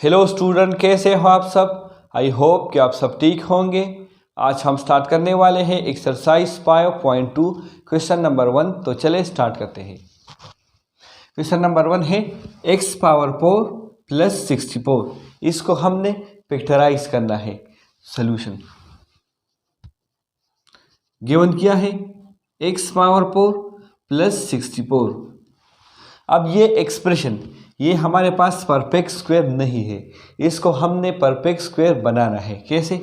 Hello student, कैसे हो आप सब। आई होप कि आप सब ठीक होंगे। आज हम स्टार्ट करने वाले हैं एक्सरसाइज 5.2 क्वेश्चन नंबर 1। तो चले स्टार्ट करते हैं। क्वेश्चन नंबर 1 है x पावर 4 प्लस 64। इसको हमने पिक्चराइज करना है। सॉल्यूशन गिवन किया है x पावर 4 प्लस 64। अब ये एक्सप्रेशन ये हमारे पास परफेक्ट स्क्वायर नहीं है, इसको हमने परफेक्ट स्क्वायर बनाना है। कैसे?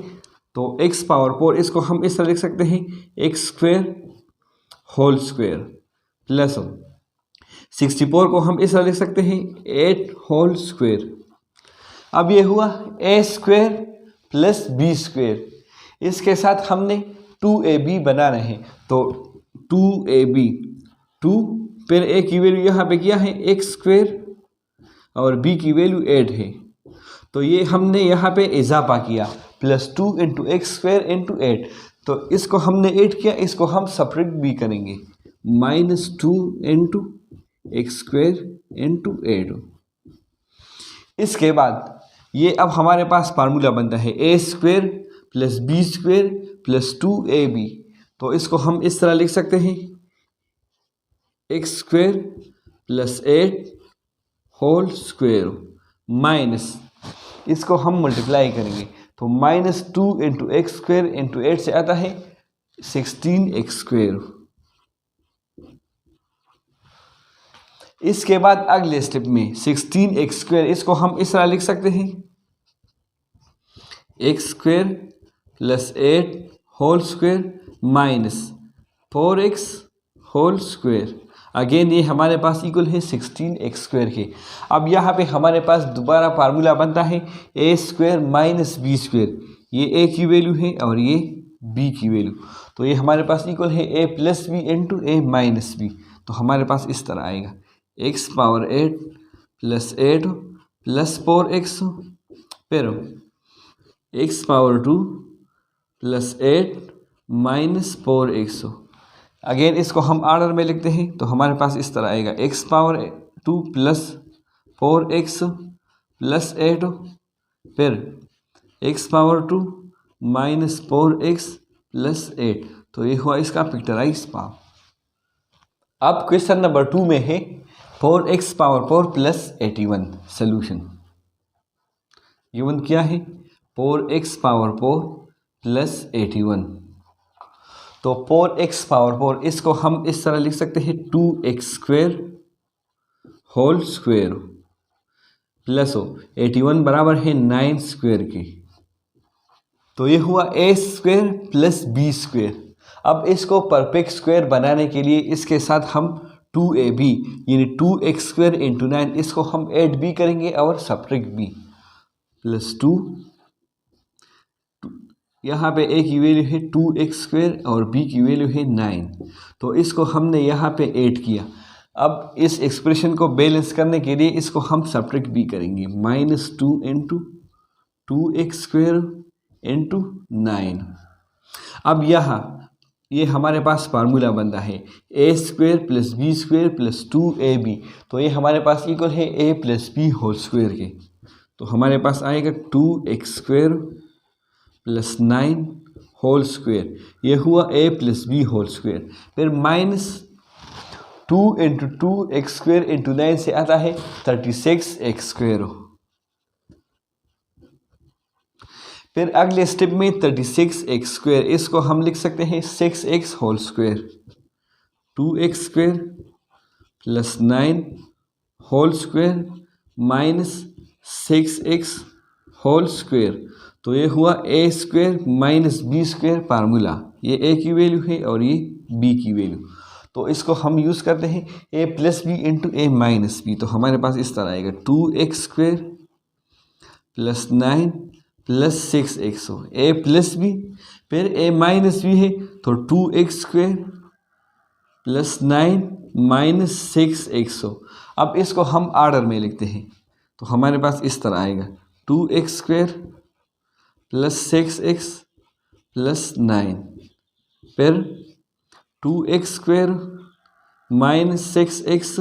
तो x पावर 4 इसको हम इस तरह लिख सकते हैं x square whole square plus 64 को हम इस तरह लिख सकते हैं 8 होल स्क्वायर। अब ये हुआ a square plus b square. इसके साथ हमने 2ab बनाना है। तो 2ab 2 फिर a की वैल्यू यहाँ पे किया है एक्स स्क्वायर और b की वैल्यू 8 है। तो ये हमने यहाँ पे इजाफा किया plus 2 into x square into 8। तो इसको हमने 8 किया, इसको हम सब्ट्रैक्ट भी करेंगे minus 2 into x square into 8। इसके बाद ये अब हमारे पास फार्मूला बनता है a square plus b square plus 2ab। तो इसको हम इस तरह लिख सकते हैं x square plus 8 whole square minus, इसको हम मल्टीप्लाई करेंगे तो minus 2 into x square into 8 से आता है 16 एक्स स्क्वायर। इसके बाद अगले स्टेप में 16 एक्स स्क्वायर, इसको हम इस तरह लिख सकते हैं x square plus 8 whole square minus 4x whole square. Again ये हमारे पास इक्वल है 16 एक्स स्क्वायर के। अब यहाँ पे हमारे पास दोबारा फार्मूला बनता है a square minus b square. ये ए की वैल्यू है और ये बी की वैल्यू। तो ये हमारे पास इक्वल है a plus b into a minus b. तो हमारे पास इस तरह आएगा x power 8 plus 8 plus 4x फिर x power 2 plus 8 minus 4x। Again इसको हम ऑर्डर में लिखते हैं तो हमारे पास इस तरह आएगा x power 2 plus 4x plus 8 फिर x power 2 minus 4x plus 8। तो ये हुआ इसका पिक्चराइज फॉर्म। अब क्वेश्चन नंबर 2 में है 4x power 4 plus 81। Solution given किया है 4x पावर 4 प्लस 81। तो 4x पावर 4 इसको हम इस तरह लिख सकते हैं 2x square whole square plus 81 बराबर है 9 स्क्वायर की। तो ये हुआ a square plus b square. अब इसको परफेक्ट स्क्वायर बनाने के लिए इसके साथ हम 2ab यानी 2x स्क्वायर इंटू 9 इसको हम ऐड भी करेंगे और सब्ट्रैक्ट भी प्लस 2। यहाँ पे a की वैल्यू है 2x स्क्वायर और b की वैल्यू है 9। तो इसको हमने यहाँ पे ऐड किया। अब इस एक्सप्रेशन को बैलेंस करने के लिए इसको हम सब्ट्रैक्ट भी करेंगे minus 2 into 2x square into 9। अब यहाँ ये हमारे पास फार्मूला बनता है a square plus b square plus 2ab। तो ये हमारे पास इक्वल है a plus b whole square के। तो हमारे पास आएगा 2x square plus 9 whole square. ये हुआ a plus b whole square. फिर minus 2 into 2x square into 9 से आता है 36 एक्स स्क्वायर। फिर अगले स्टेप में 36 एक्स स्क्वायर, इसको हम लिख सकते हैं 6x whole square 2x square plus 9 whole square minus 6x whole square. तो ये हुआ a square minus b square formula. ये a की वैल्यू है और ये b की वैल्यू। तो इसको हम यूज़ करते हैं a plus b into a minus b. तो हमारे पास इस तरह आएगा 2x square plus 9 plus 6x हो a प्लस बी फिर a माइनस बी है तो 2x square plus 9 minus 6x हो। अब इसको हम ऑर्डर में लिखते हैं तो हमारे पास इस तरह आएगा 2x square plus 6x plus 9 फिर 2x square minus 6x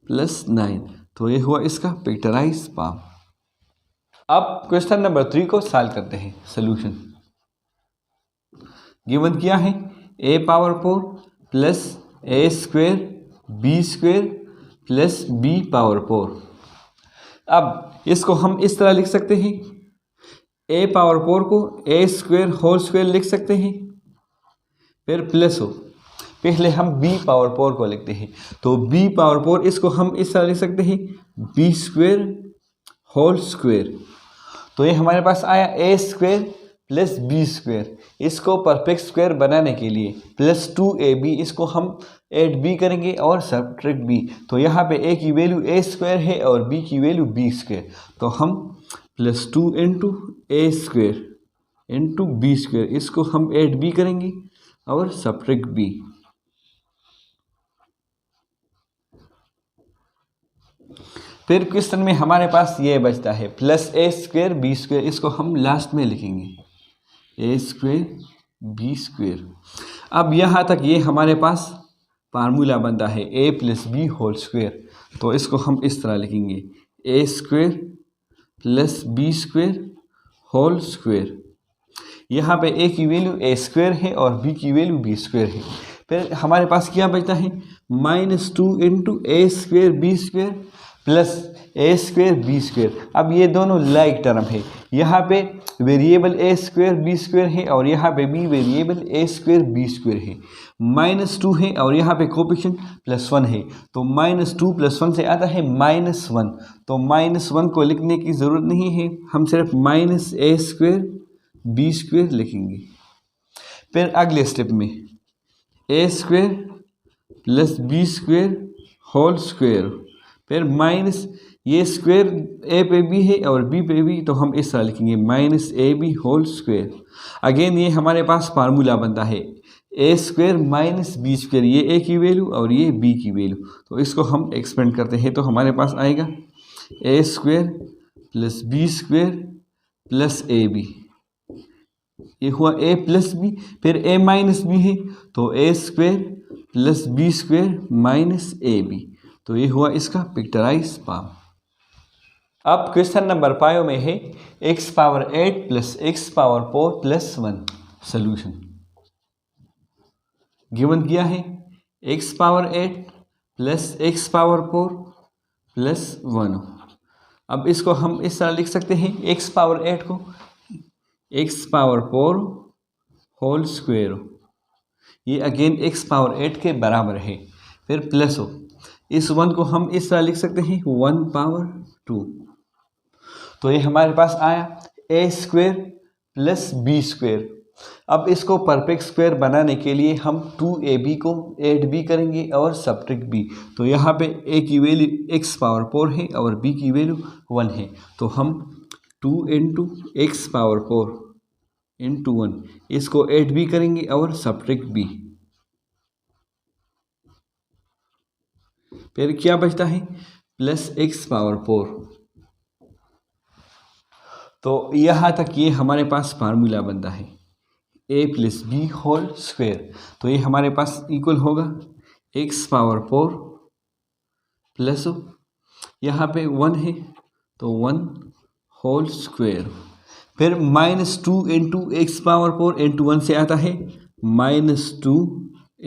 plus 9। तो ये हुआ इसका पिक्टोराइज फॉर्म। अब क्वेश्चन नंबर 3 को सॉल्व करते हैं। सोल्यूशन गिवन किया है a power 4 plus a square b square plus b power 4। अब इसको हम इस तरह लिख सकते हैं, a पावर 4 को a स्क्वेयर होल स्क्वेयर लिख सकते हैं, फिर प्लस हो, पहले हम b पावर 4 को लिखते हैं, तो b पावर 4 इसको हम इस तरह लिख सकते हैं b स्क्वेयर होल स्क्वेयर। तो ये हमारे पास आया a square plus b square. इसको परफेक्ट स्क्वायर बनाने के लिए प्लस 2ab इसको हम 8b करेंगे और सब्ट्रैक्ट b। तो यहाँ पे a की वैल्यू a स्क्वायर है और b की वैल्यू b स्क्वायर, तो हम plus 2 into a square into b square इसको हम 8b करेंगे और सब्ट्रैक्ट b। फिर क्वेश्चन में हमारे पास ये बचता है plus a square b square, इसको हम लास्ट में लिखेंगे a स्क्वायर b स्क्वायर। अब यहाँ तक ये हमारे पास फार्मूला बनता है a plus b whole square, तो इसको हम इस तरह लिखेंगे a square plus b square whole square. यहाँ पे a की वैल्यू a स्क्वायर है और b की वैल्यू b स्क्वायर है। फिर हमारे पास क्या बचता है -2 into a square b square plus a square b square. अब ये दोनों लाइक टर्म है, यहाँ पे variable a square b square है और यहाँ पे भी variable a square b square है। -2 है और यहाँ पे कोएफिशिएंट +1 है, तो -2 + 1 से आता है -1, तो -1 को लिखने की ज़रूरत नहीं है, हम सिर्फ -a स्क्वायर b स्क्वायर लिखेंगे। फिर अगले स्टेप में a square plus b square whole square, फिर माइनस ये स्क्वायर a पे भी है और b पे भी, तो हम इस तरह लिखेंगे -ab होल स्क्वायर। अगेन ये हमारे पास फार्मूला बनता है a square minus b square, ये a की वैल्यू और ये b की वैल्यू, तो इसको हम एक्सपेंड करते हैं, तो हमारे पास आएगा a square plus b square plus ab, ये हुआ a प्लस b, फिर a माइनस b है तो a square plus b square minus ab, तो ये हुआ इसका पिक्टोराइज फॉर्म। अब क्वेश्चन नंबर 5 में है x power 8 plus x power 4 plus 1। Solution given किया है x power 8 plus x power 4 plus 1। अब इसको हम इस तरह लिख सकते हैं x पावर 8 को x पावर 4 होल स्क्वायर, ये अगेन x पावर 8 के बराबर है, फिर प्लस हो, इस 1 को हम इस तरह लिख सकते हैं 1 पावर 2। तो ये हमारे पास आया a square plus b square. अब इसको परफेक्ट स्क्वायर बनाने के लिए हम 2ab को 8b करेंगे और सब्ट्रैक्ट b, तो यहाँ पे a की वैल्यू x पावर 4 है और b की वैल्यू 1 है, तो हम 2 इंटू x पावर 4 इंटू 1 इसको 8b करेंगे और सब्ट्रैक्ट b। फिर क्या बचता है प्लस x पावर 4। तो यहाँ तक ये हमारे पास फार्मूला बनता है a plus b whole square, तो ये हमारे पास इक्वल होगा x पावर 4 प्लस यहाँ पे 1 है तो 1 होल स्क्वायर, फिर -2 इंटू एक्स पावर 4 इंटू 1 से आता है -2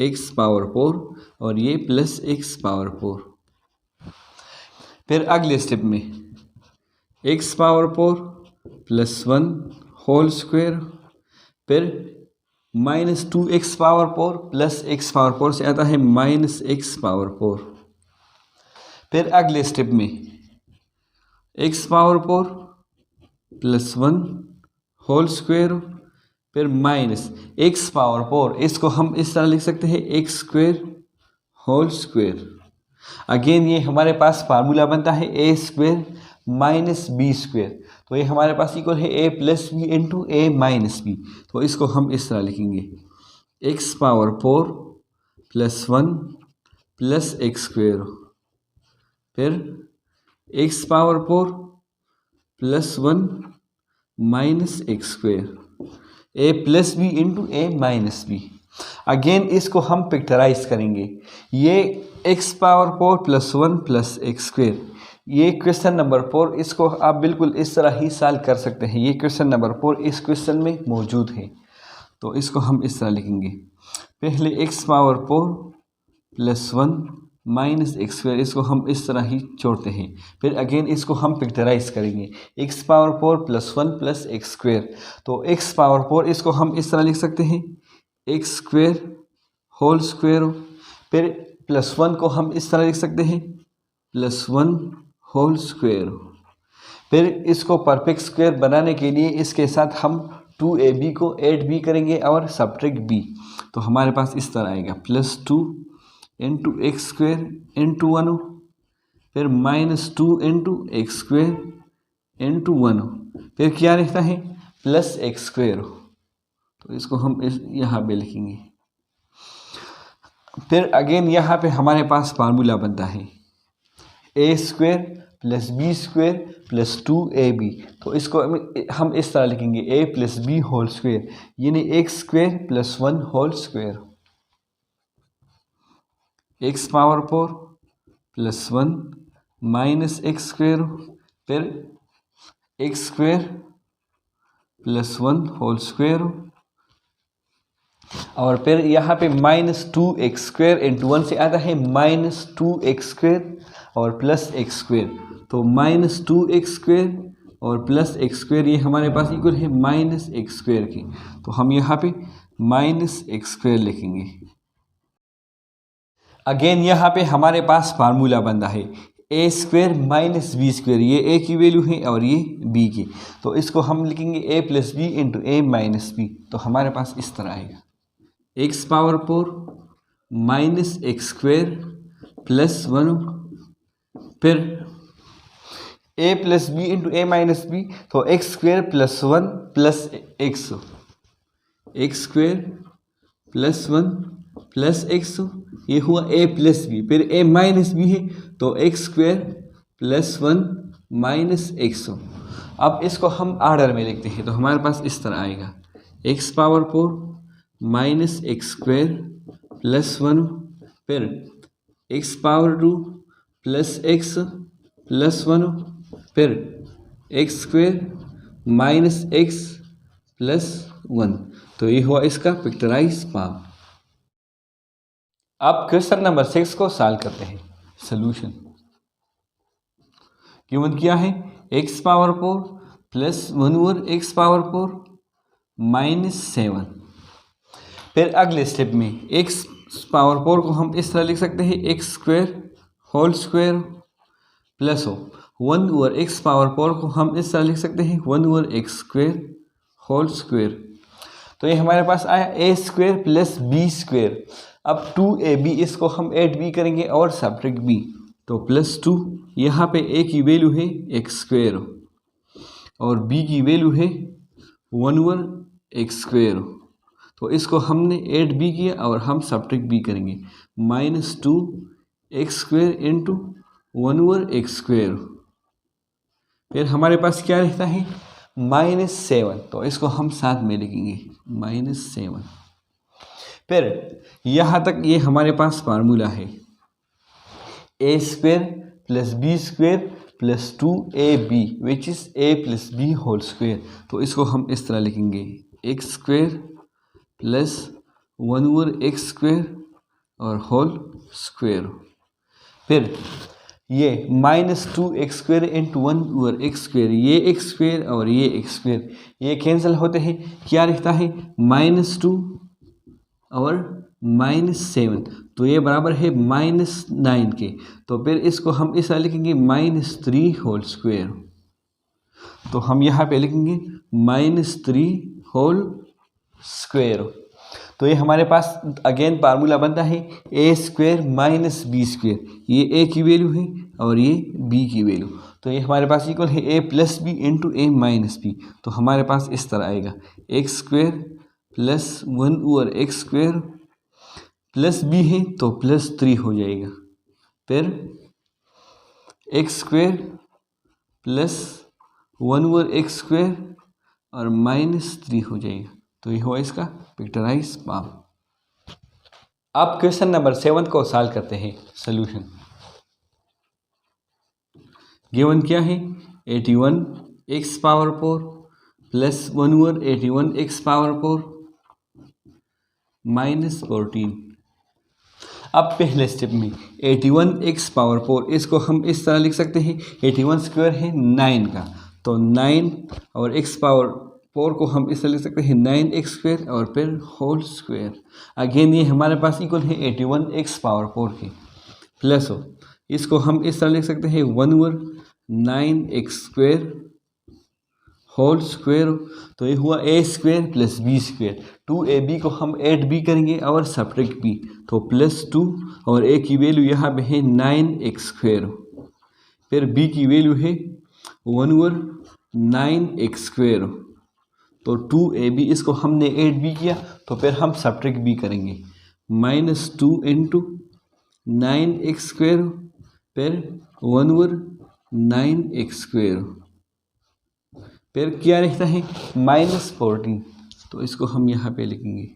एक्स पावर 4 और ये प्लस एक्स पावर 4। फिर अगले स्टेप में x power 4 plus 1 whole square, फिर -2 x power 4 plus x power 4 से आता है -एक्स पावर 4। फिर अगले स्टेप में x power 4 plus 1 whole square, फिर -एक्स पावर 4, इसको हम इस तरह लिख सकते हैं x square whole square. Again ये हमारे पास फार्मूला बनता है a square minus b square, तो ये हमारे पास इक्वल है a plus b into a minus b, तो इसको हम इस तरह लिखेंगे x power 4 plus 1 plus x square, फिर x power 4 plus 1 minus x square, A plus b into a minus B. Again इसको हम पिक्चराइज करेंगे, ये x power 4 plus 1 plus x square. ये क्वेश्चन नंबर 4, इसको आप बिल्कुल इस तरह ही सॉल्व कर सकते हैं। ये क्वेश्चन नंबर 4 इस क्वेश्चन में मौजूद है, तो इसको हम इस तरह लिखेंगे। पहले x power 4 plus 1 minus x square, इसको हम इस तरह ही जोड़ते हैं। फिर अगेन इसको हम पिक्चराइज करेंगे, x power 4 plus 1 plus x square. तो एक्स पावर 4 इसको हम इस तरह लिख सकते हैं, एक्स स्क्वेयर होल स्क्वेयर। फिर प्लस 1 को हम इस तरह लिख सकते हैं, प्लस 1 होल स्क्वेयर। फिर इसको परफेक्ट स्क्वेयर बनाने के लिए इसके साथ हम 2ab को ऐड भी करेंगे और सब्ट्रैक्ट b। तो हमारे पास इस तरह आएगा, plus 2 into x square into 1, फिर minus 2 into x square into 1, फिर क्या रहता है, प्लस एक्स स्क्वेयर। तो इसको हम यहाँ पे लिखेंगे। फिर अगेन यहाँ पे हमारे पास फार्मूला बनता है, a square plus b square plus 2ab। तो इसको हम इस तरह लिखेंगे, a plus b whole square, यानी x square plus 1 whole square. X power 4 plus 1 minus x square, फिर x square plus 1 whole square, और फिर यहाँ पे माइनस 2x स्क्वेयर इंटू 1 से आता है माइनस 2x स्क्वेयर और प्लस एक्स स्क्वेयर। तो माइनस 2x स्क्वेयर और प्लस एक्स स्क्वेयर, ये हमारे पास इक्वल है माइनस एक्स स्क्वेयर की। तो हम यहाँ पे माइनस एक्स स्क्वेयर लिखेंगे। अगेन यहाँ पे हमारे पास फार्मूला बनता है, a square minus B square, ये ए की वैल्यू है और ये बी की। तो इसको हम लिखेंगे ए plus b into a minus b. तो हमारे पास इस तरह आएगा, x power 4 minus x square plus 1, फिर ए plus b into a minus b. तो x square plus 1 plus x, x square plus 1 plus x, ये हुआ ए प्लस बी। फिर ए माइनस बी है, तो x square plus 1 minus x. अब इसको हम आर्डर में लिखते हैं, तो हमारे पास इस तरह आएगा, x power 4 minus x square plus 1, फिर x power 2 plus x plus 1, फिर x square minus x plus 1। तो ये हुआ इसका पिक्चराइज फॉर्म। अब क्वेश्चन नंबर 6 को सॉल्व करते हैं। सॉल्यूशन गिवन क्या है, x power 4 plus 1 over x power 4 minus 7। फिर अगले स्टेप में एक्स पावर 4 को हम इस तरह लिख सकते हैं, x square whole square plus 1 over x power 4 को हम इस तरह लिख सकते हैं, 1 over x square whole square. तो ये हमारे पास आया a square plus b square. अब 2ab इसको हम ऐड भी करेंगे और सब्ट्रैक्ट b। तो प्लस 2, यहाँ पे a की वैल्यू है एक्स स्क्वेयर और b की वैल्यू है 1 ओवर एक्स स्क्वेयर। तो इसको हमने ऐड भी किया और हम सब्ट्रैक्ट भी करेंगे, minus 2 x square into 1 over x square. फिर हमारे पास क्या रहता है, माइनस 7। तो इसको हम साथ में लिखेंगे, माइनस 7। फिर यहाँ तक ये हमारे पास फार्मूला है, a square plus b square plus 2ab which is a plus b whole square. तो इसको हम इस तरह लिखेंगे, x square plus 1 over x square और होल स्क्वेयर। फिर ये minus 2 x square into 1 over x square, ये एक्स स्क्वेयर और ये एक्स स्क्वेयर ये कैंसिल होते हैं, क्या रहता है, माइनस 2 और माइनस 7। तो ये बराबर है माइनस 9 के। तो फिर इसको हम इस तरह लिखेंगे, माइनस 3 होल स्क्वेयर। तो हम यहाँ पे लिखेंगे माइनस 3 होल स्क्वेयर। तो ये हमारे पास अगेन फार्मूला बनता है, a square minus B square, ये ए की वैल्यू है और ये बी की वैल्यू। तो ये हमारे पास इक्वल है a plus b into a minus b. तो हमारे पास इस तरह आएगा, x square plus 1 over x square plus b है तो प्लस 3 हो जाएगा, फिर x square plus 1 over x square और माइनस 3 हो जाएगा। तो ये हुआ इसका पिक्चराइज फॉर्म। अब क्वेश्चन नंबर 7 को सॉल्व करते हैं। सोल्यूशन गिवन क्या है, 81x power 4 plus 1 over 81x power 4 minus 14। अब पहले स्टेप में 81x पावर 4 इसको हम इस तरह लिख सकते हैं, 81 स्क्वायर है 9 का, तो 9 और x पावर 4 को हम इस तरह लिख सकते हैं 9x स्क्वायर और फिर होल स्क्वायर। अगेन ये हमारे पास इक्वल है 81x पावर 4 के, प्लस हो इसको हम इस तरह लिख सकते हैं 1 over 9x square whole square. तो ये हुआ a square plus b square, 2ab को हम 8b करेंगे और सब्ट्रैक्ट b, तो प्लस 2 और a की वैल्यू यहाँ पे है 9x स्क्वायर, फिर b की वैल्यू है 1 ओवर 9x स्क्वायर, तो 2ab इसको हमने 8b किया, तो फिर हम सब्ट्रैक्ट b करेंगे, माइनस 2 इंटू 9x स्क्वायर फिर 1 ओवर 9x स्क्वायर, फिर क्या रहता है माइनस 14, तो इसको हम यहाँ पे लिखेंगे।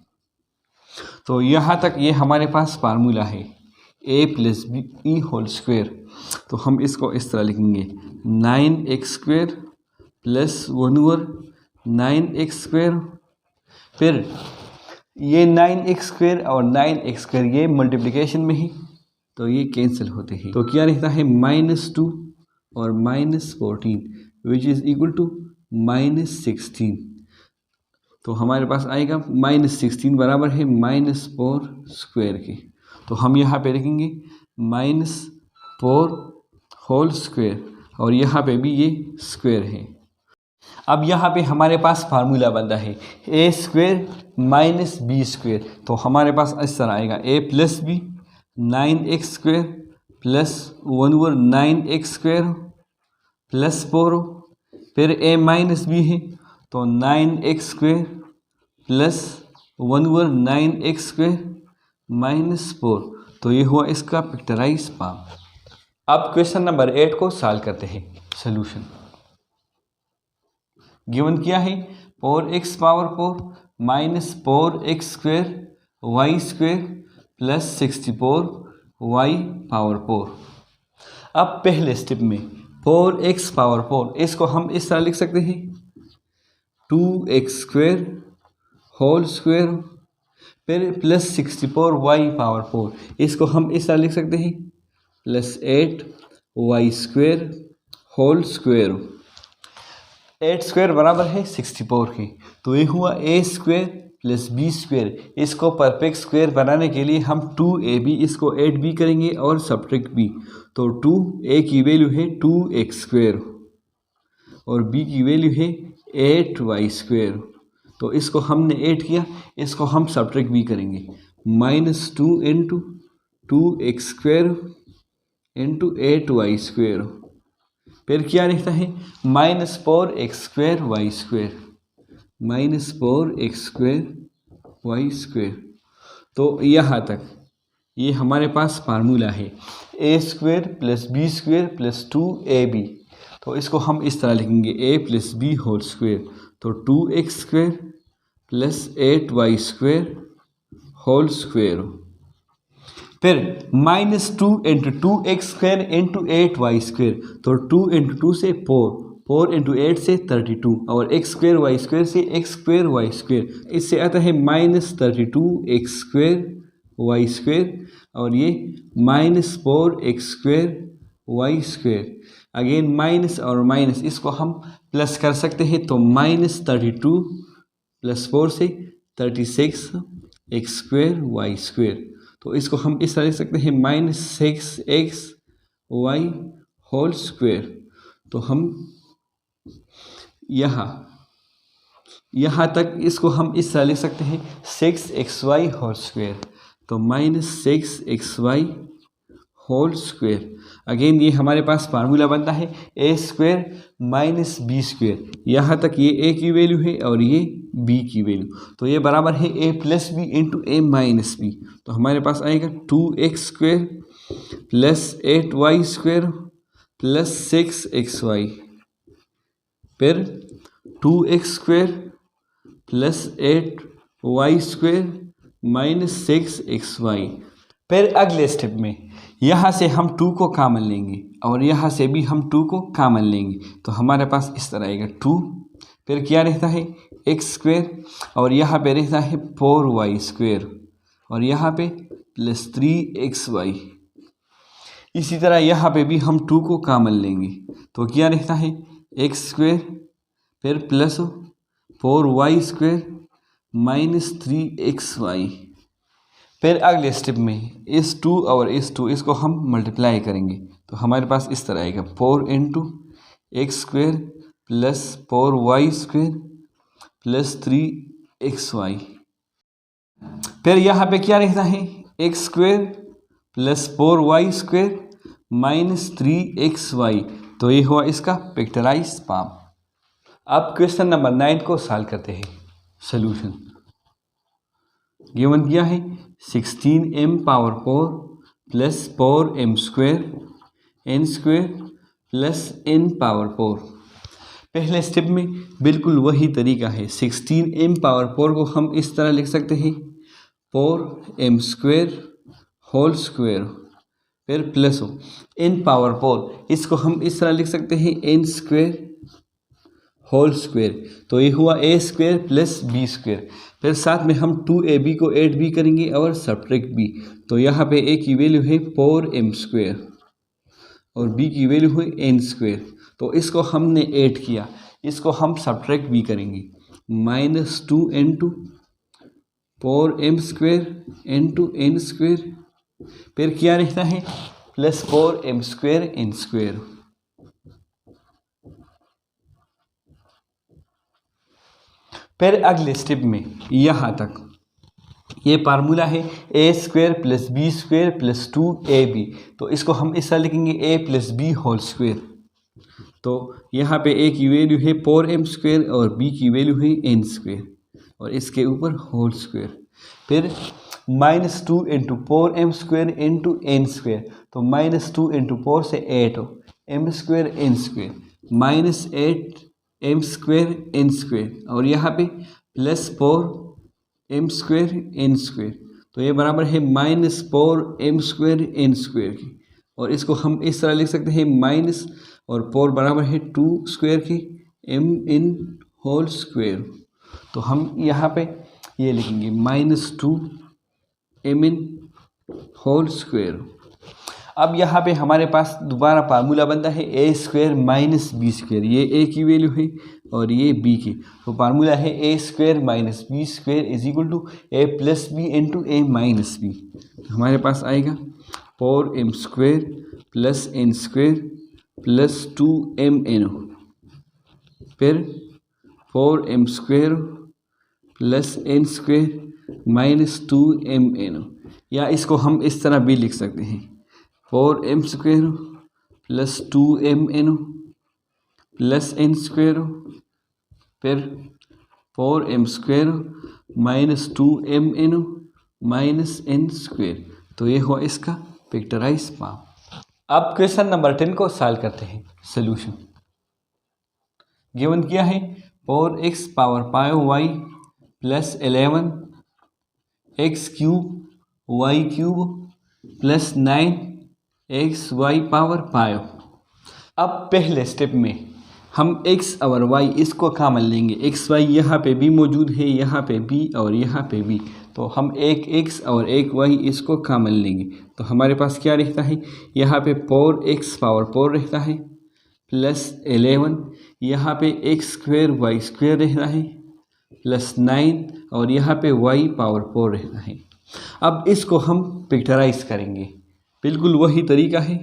तो यहाँ तक ये हमारे पास फार्मूला है a plus b whole square, तो हम इसको इस तरह लिखेंगे 9x square plus 1 over 9x square, फिर ये 9x स्क्वायर और 9x स्क्वायर ये मल्टीप्लिकेशन में ही, तो ये कैंसिल होते हैं, तो क्या रहता है माइनस 2 और minus 14 which is equal to minus 16। तो हमारे पास आएगा माइनस 16 बराबर है माइनस 4 स्क्वायर के, तो हम यहाँ पे लिखेंगे माइनस 4 होल स्क्वायर और यहाँ पे भी ये स्क्वायर है। अब यहाँ पे हमारे पास फार्मूला बनता है a square minus b square, तो हमारे पास इस तरह आएगा a plus b 9x square plus 1 over 9x square plus 4, फिर a माइनस बी है तो 9x square plus 1 over 9x square minus 4, तो ये हुआ इसका पिक्चराइज फॉर्म। अब क्वेश्चन नंबर 8 को सॉल्व करते हैं। सोल्यूशन गिवन क्या है 4x power 4 minus 4x square y square plus 64y power 4। अब पहले स्टेप में 4x पावर 4 इसको हम इस तरह लिख सकते हैं 2x स्क्वायर होल स्क्वायर, फिर प्लस 64y पावर 4 इसको हम इस तरह लिख सकते हैं plus 8y square whole square, 8 square बराबर है 64 के, तो ये हुआ a square plus b square. इसको परफेक्ट स्क्वायर बनाने के लिए हम 2ab इसको 8b करेंगे और सब्ट्रैक्ट b, तो 2a की वैल्यू है 2x स्क्वायर और b की वैल्यू है 8y स्क्वायर, तो इसको हमने 8 किया, इसको हम सब्ट्रैक्ट b करेंगे, minus 2 into 2x square into 8y square, फिर क्या रहता है minus 4x square y square, minus 4x square y square. तो यहाँ तक ये हमारे पास फार्मूला है a square plus b square plus 2ab, तो इसको हम इस तरह लिखेंगे a plus b whole square, तो 2x square plus 8y square whole square, फिर minus 2 into 2x square into 8y square, तो 2 इंटू 2 से 4 इंटू 8 से 32 और x स्क्वायर वाई स्क्वायर से x स्क्वायर वाई स्क्वायर, इससे आता है minus 32x square y square और ये minus 4x square y square. Again minus और माइनस इसको हम प्लस कर सकते हैं, तो माइनस 32 प्लस 4 से 36x स्क्वायर वाई स्क्वायर, तो इसको हम इस तरह लिख सकते हैं minus 6x Y whole square. तो हम यहाँ तक इसको हम इस तरह लिख सकते हैं 6xy होल स्क्वायर, तो minus 6xy whole square. Again ये हमारे पास फार्मूला बनता है a square minus b square, यहाँ तक ये a की वैल्यू है और ये b की वैल्यू, तो ये बराबर है a plus b into a minus b, तो हमारे पास आएगा 2x square plus 8y square plus 6xy, फिर 2x square plus 8y square -6xy। फिर अगले स्टेप में यहाँ से हम 2 को कॉमन लेंगे और यहाँ से भी हम 2 को कॉमन लेंगे, तो हमारे पास इस तरह आएगा 2। फिर क्या रहता है x² और यहाँ पे रहता है 4y² और यहाँ पे +3xy। इसी तरह यहाँ पे भी हम 2 को कॉमन लेंगे, तो क्या रहता है x² फिर प्लस 4y² -3xy। फिर अगले स्टेप में इस 2 और इस 2 इसको हम मल्टीप्लाई करेंगे, तो हमारे पास इस तरह आएगा 4 × x² + 4y² + 3xy। फिर यहाँ पे क्या रहता है x² + 4y² -3xy। तो ये हुआ इसका पिक्चराइज फॉर्म। अब क्वेश्चन नंबर 9 को सॉल्व करते हैं। सॉल्यूशन गिवन किया है 16m⁴ + 4m² n² + n⁴। पहले स्टेप में बिल्कुल वही तरीका है। 16m⁴ को हम इस तरह लिख सकते हैं 4m² होल स्क्वायर फिर प्लस n⁴ इसको हम इस तरह लिख सकते हैं n² होल स्क्वायर। तो ये हुआ a² + b²। फिर साथ में हम 2ab को ऐड भी करेंगे और सब्ट्रैक्ट भी। तो यहाँ पे a की वैल्यू है 4m² और b की वैल्यू है n²। तो इसको हमने ऐड किया, इसको हम सब्ट्रैक्ट भी करेंगे। -2 × 4m² × n²। फिर क्या रहता है +4m² n²। फिर अगले स्टेप में यहाँ तक ये फार्मूला है a² + b² + 2ab। तो इसको हम इस तरह लिखेंगे a + b होल स्क्वायर। तो यहाँ पे a की वैल्यू है 4m² और b की वैल्यू है n² और इसके ऊपर होल स्क्वायर। फिर -2 × 4m² × n²। तो -2 × 4 से 8 m² n² -8m² n² और यहाँ पे +4m² n²। तो ये बराबर है -4m² n² की। और इसको हम इस तरह लिख सकते हैं माइनस और 4 बराबर है 2² के m होल स्क्वायर। तो हम यहाँ पे ये लिखेंगे -2m होल स्क्वायर। अब यहाँ पे हमारे पास दोबारा फार्मूला बनता है a² - b²। ये a की वैल्यू है और ये b की। तो फार्मूला है a² - b² = a + b × a - b। हमारे पास आएगा 4m² + n² + 2mn। फिर 4m² + n² - 2mn। या इसको हम इस तरह भी लिख सकते हैं 4m² + 2mn + n²। फिर 4m² - 2mn - n²। तो ये हुआ इसका पिक्चराइज फॉर्म। अब क्वेश्चन नंबर 10 को सॉल्व करते हैं। सॉल्यूशन गिवन किया है 4x⁴y + 11x³ y³ + 9xy⁵। अब पहले स्टेप में हम x और y इसको कॉमन लेंगे। x y यहाँ पे भी मौजूद है, यहाँ पे भी और यहाँ पे भी। तो हम एक x और एक y इसको कॉमन लेंगे। तो हमारे पास क्या रहता है यहाँ पे 4x⁴ रहता है +11 यहाँ पे x² y² रहता है +9 और यहाँ पे y⁴ रहता है। अब इसको हम पिक्चराइज करेंगे। बिल्कुल वही तरीका है।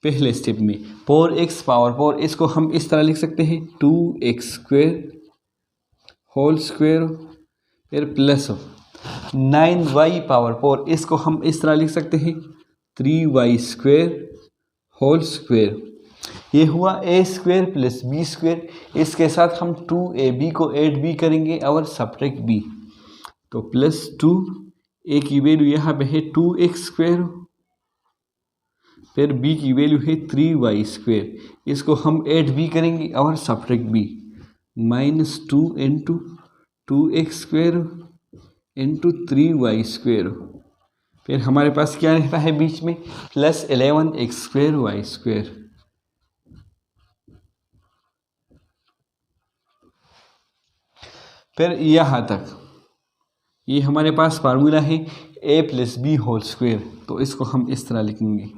पहले स्टेप में 4x⁴ इसको हम इस तरह लिख सकते हैं 2x² होल स्क्वायर फिर प्लस 9y⁴ इसको हम इस तरह लिख सकते हैं 3y² होल स्क्वायर। ये हुआ a² + b²। इसके साथ हम 2ab को ऐड भी करेंगे और सब्ट्रैक्ट भी। तो +2 a की वैल्यू यहाँ पे है 2x²। फिर b की वैल्यू है 3y²। इसको हम ऐड भी करेंगे और सब्ट्रैक्ट भी। -2 × 2x² इंटू 3y²। फिर हमारे पास क्या रहता है बीच में, प्लस 11x²y²। फिर यहाँ तक ये हमारे पास फार्मूला है a+b² तो इसको हम इस तरह लिखेंगे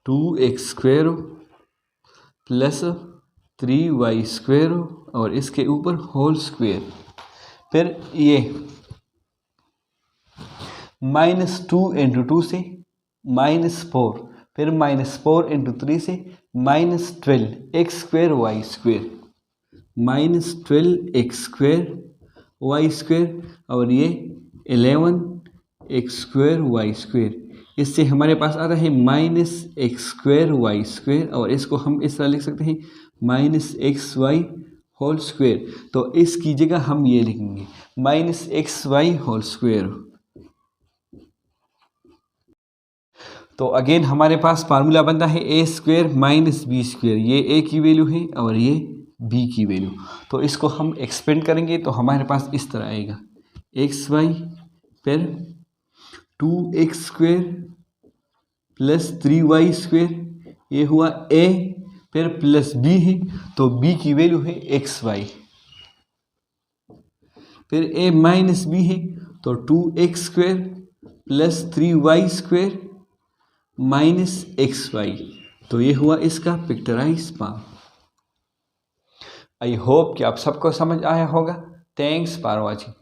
2x² प्लस 3y² और इसके ऊपर होल²। फिर ये -2 × 2 से -4, फिर -4 × 3 से -12x²y², -12x²y² और ये 11x²y²। इससे हमारे पास आता है -x²y² और इसको हम इस तरह लिख सकते हैं -xy² तो इसकी जगह हम ये लिखेंगे -xy²। तो अगेन हमारे पास फार्मूला बनता है a² - b²। ये a की वैल्यू है और ये b की वैल्यू। तो इसको हम एक्सपेंड करेंगे तो हमारे पास इस तरह आएगा xy फिर 2x² प्लस 3y², ये हुआ a, फिर प्लस b है तो b की वैल्यू है xy, फिर a माइनस b है तो 2x² plus 3y² minus xy। तो ये हुआ इसका पिक्चराइज फॉर्म। आई होप कि आप सबको समझ आया होगा। Thanks for watching.